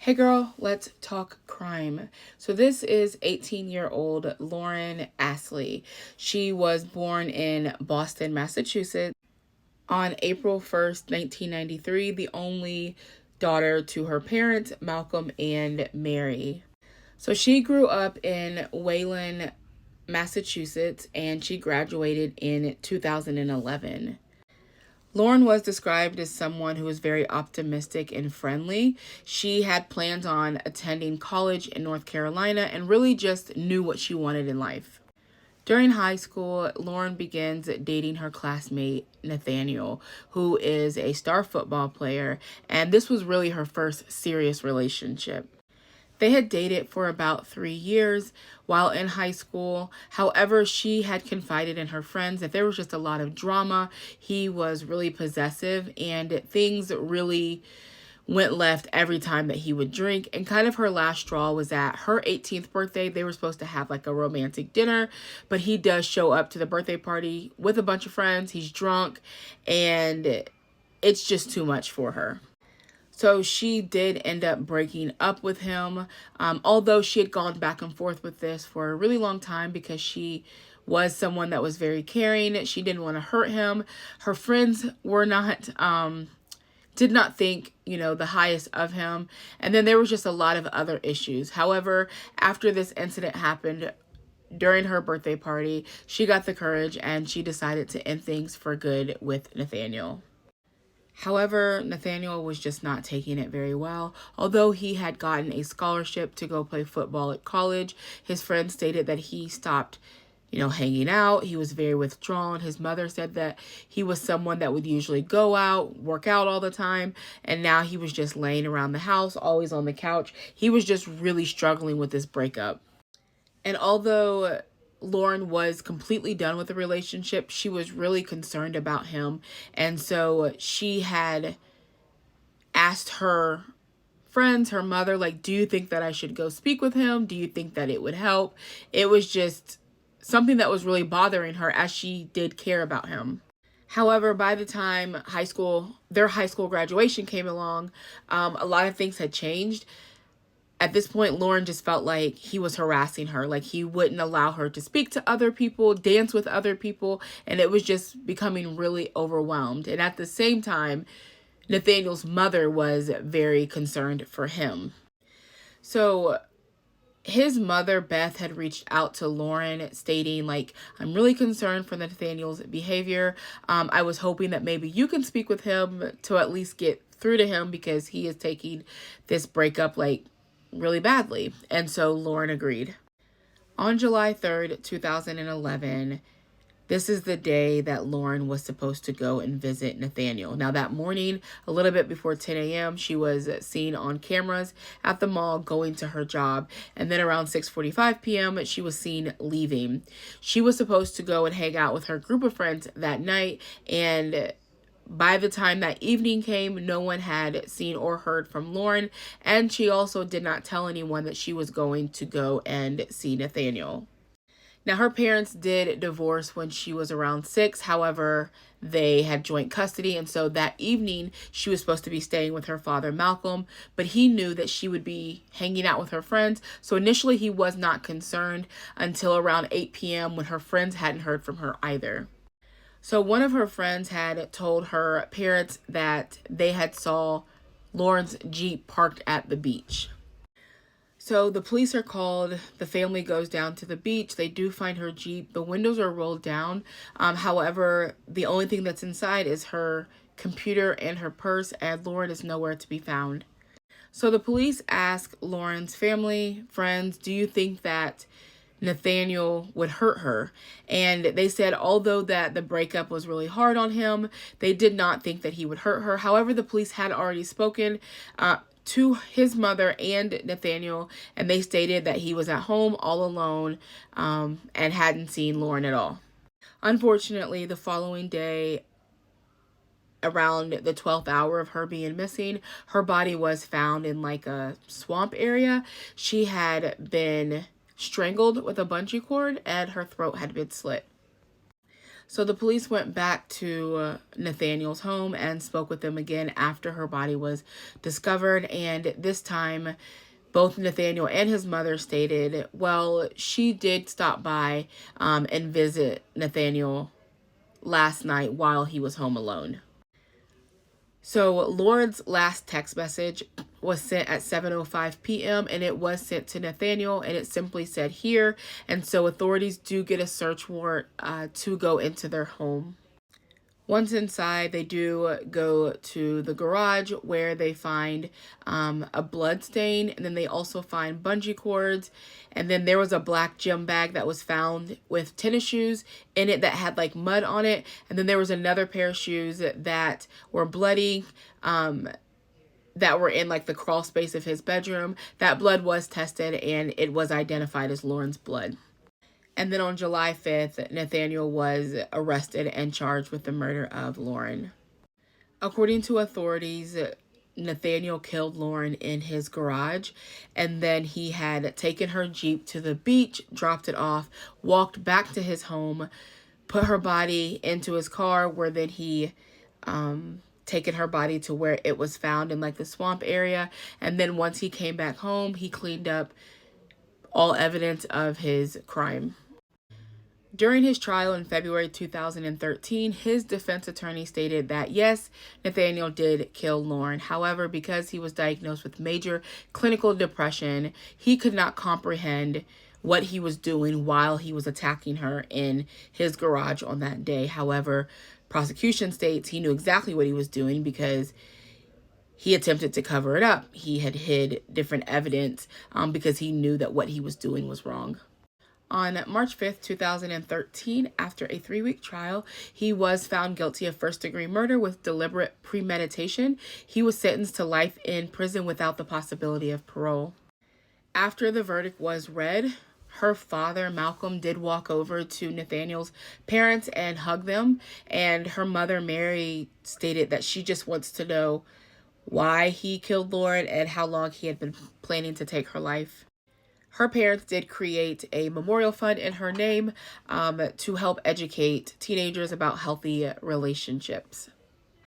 Hey girl, let's talk crime. So this is 18-year-old Lauren Atsley. She was born in Boston, Massachusetts on April 1st, 1993, the only daughter to her parents, Malcolm and Mary. So she grew up in Wayland, Massachusetts, and she graduated in 2011. Lauren was described as someone who was very optimistic and friendly. She had plans on attending college in North Carolina and really just knew what she wanted in life. During high school, Lauren begins dating her classmate, Nathaniel, who is a star football player, and this was really her first serious relationship. They had dated for about 3 years while in high school. However, she had confided in her friends that there was just a lot of drama. He was really possessive and things really went left every time that he would drink. And kind of her last straw was at her 18th birthday. They were supposed to have like a romantic dinner, but he does show up to the birthday party with a bunch of friends. He's drunk and it's just too much for her. So she did end up breaking up with him, although she had gone back and forth with this for a really long time because she was someone that was very caring. She didn't want to hurt him. Her friends were not, did not think, the highest of him. And then there was just a lot of other issues. However, after this incident happened, during her birthday party, she got the courage and she decided to end things for good with Nathaniel. However, Nathaniel was just not taking it very well. Although he had gotten a scholarship to go play football at college, his friends stated that he stopped, hanging out. He was very withdrawn. His mother said that he was someone that would usually go out, work out all the time, and now he was just laying around the house, always on the couch. He was just really struggling with this breakup. And although Lauren was completely done with the relationship, she was really concerned about him. And so she had asked her friends, her mother, like, do you think that I should go speak with him? Do you think that it would help? It was just something that was really bothering her as she did care about him. However, by the time their high school graduation came along, a lot of things had changed. At this point, Lauren just felt like he was harassing her, like he wouldn't allow her to speak to other people, dance with other people, and it was just becoming really overwhelmed. And at the same time, Nathaniel's mother was very concerned for him. So his mother, Beth, had reached out to Lauren stating, like, I'm really concerned for Nathaniel's behavior. I was hoping that maybe you can speak with him to at least get through to him because he is taking this breakup like really badly. And so Lauren agreed. On July 3rd, 2011, this is the day that Lauren was supposed to go and visit Nathaniel. Now that morning, a little bit before 10 a.m., she was seen on cameras at the mall going to her job. And then around 6:45 p.m., she was seen leaving. She was supposed to go and hang out with her group of friends that night, and by the time that evening came, no one had seen or heard from Lauren, and she also did not tell anyone that she was going to go and see Nathaniel. Now, her parents did divorce when she was around 6. However, they had joint custody, and so that evening she was supposed to be staying with her father, Malcolm, but he knew that she would be hanging out with her friends, so initially he was not concerned until around 8 p.m. when her friends hadn't heard from her either. So one of her friends had told her parents that they had saw Lauren's Jeep parked at the beach. So the police are called. The family goes down to the beach. They do find her Jeep. The windows are rolled down. However, the only thing that's inside is her computer and her purse, and Lauren is nowhere to be found. So the police ask Lauren's family, friends, do you think that Nathaniel would hurt her? And they said although that the breakup was really hard on him, they did not think that he would hurt her. However, the police had already spoken to his mother and Nathaniel, and they stated that he was at home all alone and hadn't seen Lauren at all. Unfortunately, the following day, around the 12th hour of her being missing, her body was found in like a swamp area. She had been strangled with a bungee cord and her throat had been slit. So the police went back to Nathaniel's home and spoke with him again after her body was discovered. And this time, both Nathaniel and his mother stated, well, she did stop by and visit Nathaniel last night while he was home alone. So Lauren's last text message was sent at 7:05 p.m. and it was sent to Nathaniel, and it simply said here. And so authorities do get a search warrant to go into their home. Once inside, they do go to the garage where they find a blood stain, and then they also find bungee cords, and then there was a black gym bag that was found with tennis shoes in it that had like mud on it, and then there was another pair of shoes that were bloody, that were in like the crawl space of his bedroom. That blood was tested, and it was identified as Lauren's blood. And then on July 5th, Nathaniel was arrested and charged with the murder of Lauren. According to authorities, Nathaniel killed Lauren in his garage, and then he had taken her Jeep to the beach, dropped it off, walked back to his home, put her body into his car, where then he taken her body to where it was found in like the swamp area. And then once he came back home, he cleaned up all evidence of his crime. During his trial in February 2013, his defense attorney stated that yes, Nathaniel did kill Lauren. However, because he was diagnosed with major clinical depression, he could not comprehend what he was doing while he was attacking her in his garage on that day. However, prosecution states he knew exactly what he was doing because he attempted to cover it up. He had hid different evidence because he knew that what he was doing was wrong. On March 5th, 2013, after a 3-week trial, he was found guilty of first-degree murder with deliberate premeditation. He was sentenced to life in prison without the possibility of parole. After the verdict was read, her father, Malcolm, did walk over to Nathaniel's parents and hug them. And her mother, Mary, stated that she just wants to know why he killed Lauren and how long he had been planning to take her life. Her parents did create a memorial fund in her name to help educate teenagers about healthy relationships.